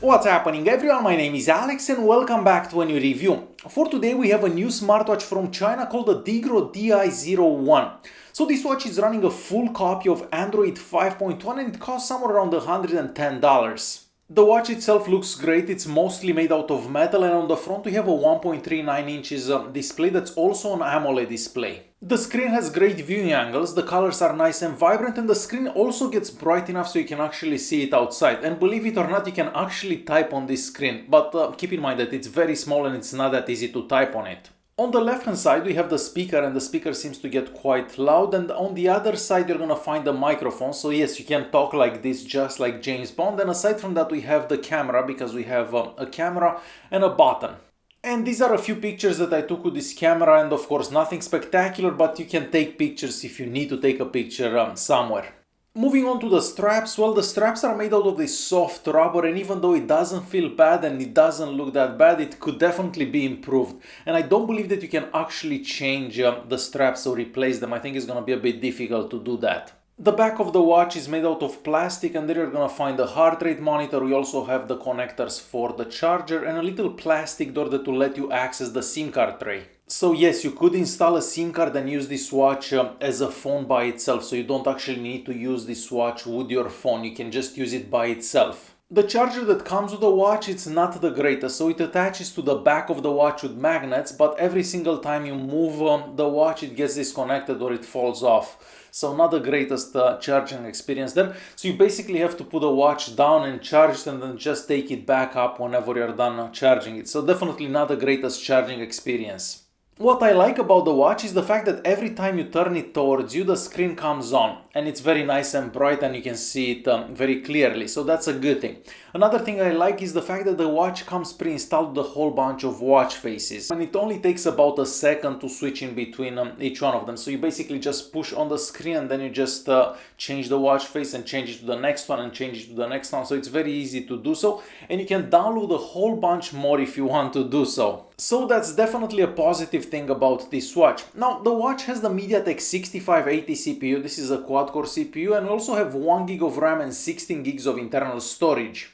What's happening everyone, my name is Alex and welcome back to a new review. For today we have a new smartwatch from China called the Diggro DI01. So this watch is running a full copy of Android 5.1 and it costs somewhere around $110. The watch itself looks great, it's mostly made out of metal and on the front we have a 1.39 inches display that's also an AMOLED display. The screen has great viewing angles, the colors are nice and vibrant and the screen also gets bright enough so you can actually see it outside. And believe it or not, you can actually type on this screen, but keep in mind that it's very small and it's not that easy to type on it. On the left hand side we have the speaker and the speaker seems to get quite loud, and on the other side you're gonna find the microphone, so yes, you can talk like this just like James Bond. And aside from that we have the camera, because we have a camera and a button. And these are a few pictures that I took with this camera, and of course nothing spectacular, but you can take pictures if you need to take a picture somewhere. Moving on to the straps, well, the straps are made out of this soft rubber, and even though it doesn't feel bad and it doesn't look that bad, it could definitely be improved. And I don't believe that you can actually change the straps or replace them. I think it's gonna be a bit difficult to do that. The back of the watch is made out of plastic, and there you're gonna find the heart rate monitor. We also have the connectors for the charger and a little plastic door that will let you access the SIM card tray. So yes, you could install a SIM card and use this watch as a phone by itself, so you don't actually need to use this watch with your phone, you can just use it by itself. The charger that comes with the watch, it's not the greatest, so it attaches to the back of the watch with magnets, but every single time you move the watch it gets disconnected or it falls off. So not the greatest charging experience there. So you basically have to put the watch down and charge it and then just take it back up whenever you're done charging it. So definitely not the greatest charging experience. What I like about the watch is the fact that every time you turn it towards you, the screen comes on and it's very nice and bright and you can see it very clearly, so that's a good thing. Another thing I like is the fact that the watch comes pre-installed with a whole bunch of watch faces, and it only takes about a second to switch in between each one of them. So you basically just push on the screen and then you just change the watch face and change it to the next one and change it to the next one, so it's very easy to do so, and you can download a whole bunch more if you want to do so. So that's definitely a positive thing about this watch. Now the watch has the MediaTek 6580 CPU, this is a quad-core CPU, and we also have 1 GB of RAM and 16 GB of internal storage.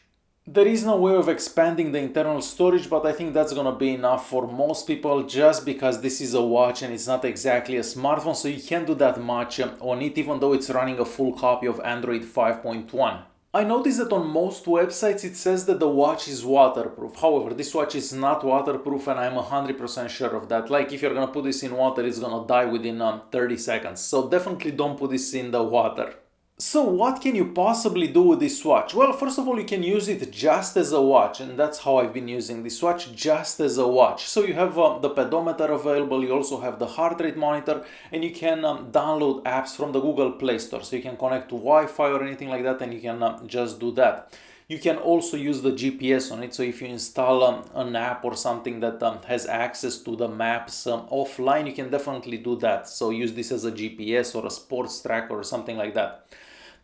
There is no way of expanding the internal storage, but I think that's gonna be enough for most people just because this is a watch and it's not exactly a smartphone, so you can't do that much on it even though it's running a full copy of Android 5.1. I noticed that on most websites it says that the watch is waterproof. However, this watch is not waterproof and I'm 100% sure of that. Like if you're gonna put this in water, it's gonna die within 30 seconds. So definitely don't put this in the water. So what can you possibly do with this watch? Well, first of all, you can use it just as a watch, and that's how I've been using this watch, just as a watch. So you have the pedometer available, you also have the heart rate monitor, and you can download apps from the Google Play Store. So you can connect to Wi-Fi or anything like that, and you can just do that. You can also use the GPS on it, so if you install an app or something that has access to the maps offline, you can definitely do that. So use this as a GPS or a sports tracker or something like that.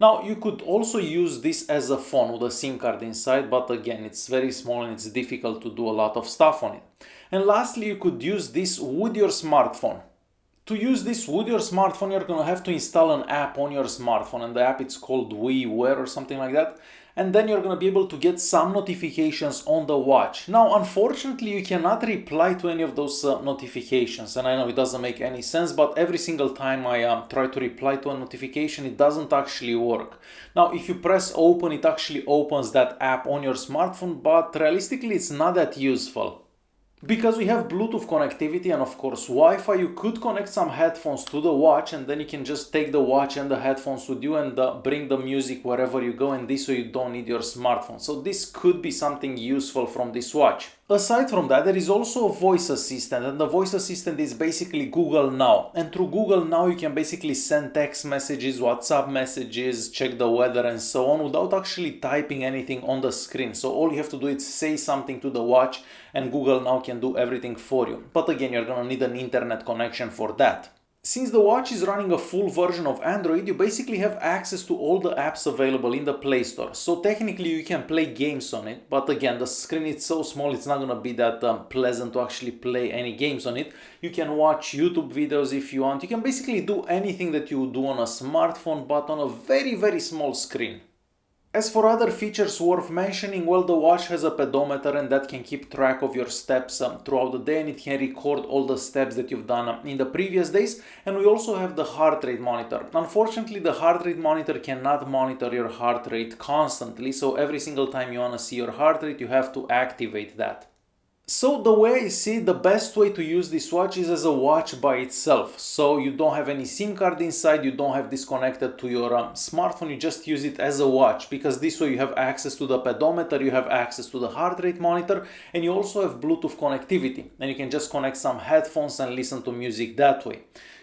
Now you could also use this as a phone with a SIM card inside, but again it's very small and it's difficult to do a lot of stuff on it. And lastly, you could use this with your smartphone. To use this with your smartphone, you're gonna have to install an app on your smartphone, and the app it's called WeWare or something like that. And then you're gonna be able to get some notifications on the watch. Now, unfortunately, you cannot reply to any of those notifications, and I know it doesn't make any sense, but every single time I try to reply to a notification, it doesn't actually work. Now, if you press open, it actually opens that app on your smartphone, but realistically, it's not that useful. Because we have Bluetooth connectivity and of course Wi-Fi, you could connect some headphones to the watch and then you can just take the watch and the headphones with you and bring the music wherever you go, and this way you don't need your smartphone. So this could be something useful from this watch. Aside from that, there is also a voice assistant, and the voice assistant is basically Google Now. And through Google Now you can basically send text messages, WhatsApp messages, check the weather and so on without actually typing anything on the screen. So all you have to do is say something to the watch and Google Now can do everything for you. But again, you're gonna need an internet connection for that. Since the watch is running a full version of Android, you basically have access to all the apps available in the Play Store. So technically you can play games on it, but again, the screen is so small, it's not gonna be that pleasant to actually play any games on it. You can watch YouTube videos if you want. You can basically do anything that you would do on a smartphone, but on a very, very small screen. As for other features worth mentioning, well, the watch has a pedometer and that can keep track of your steps throughout the day, and it can record all the steps that you've done in the previous days. And we also have the heart rate monitor. Unfortunately, the heart rate monitor cannot monitor your heart rate constantly, so every single time you want to see your heart rate, you have to activate that. So the way I see it, the best way to use this watch is as a watch by itself. So you don't have any SIM card inside, you don't have this connected to your smartphone, you just use it as a watch, because this way you have access to the pedometer, you have access to the heart rate monitor, and you also have Bluetooth connectivity, and you can just connect some headphones and listen to music that way.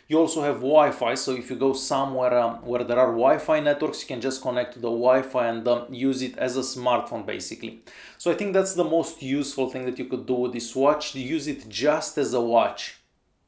You also have Wi-Fi, so if you go somewhere where there are Wi-Fi networks, you can just connect to the Wi-Fi and use it as a smartphone basically. So I think that's the most useful thing that you could do with this watch, use it just as a watch.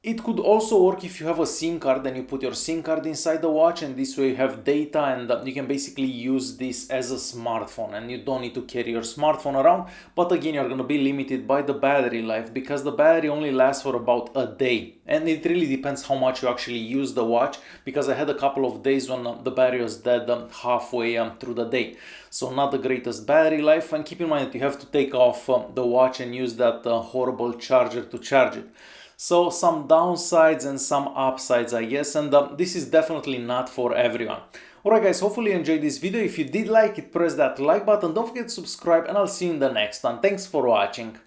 It could also work if you have a SIM card and you put your SIM card inside the watch, and this way you have data and you can basically use this as a smartphone and you don't need to carry your smartphone around. But again, you're going to be limited by the battery life because the battery only lasts for about a day, and it really depends how much you actually use the watch, because I had a couple of days when the battery was dead halfway through the day. So not the greatest battery life, and keep in mind that you have to take off the watch and use that horrible charger to charge it. So some downsides and some upsides, I guess, and this is definitely not for everyone. Alright guys, hopefully you enjoyed this video. If you did like it, press that like button, don't forget to subscribe, and I'll see you in the next one. Thanks for watching.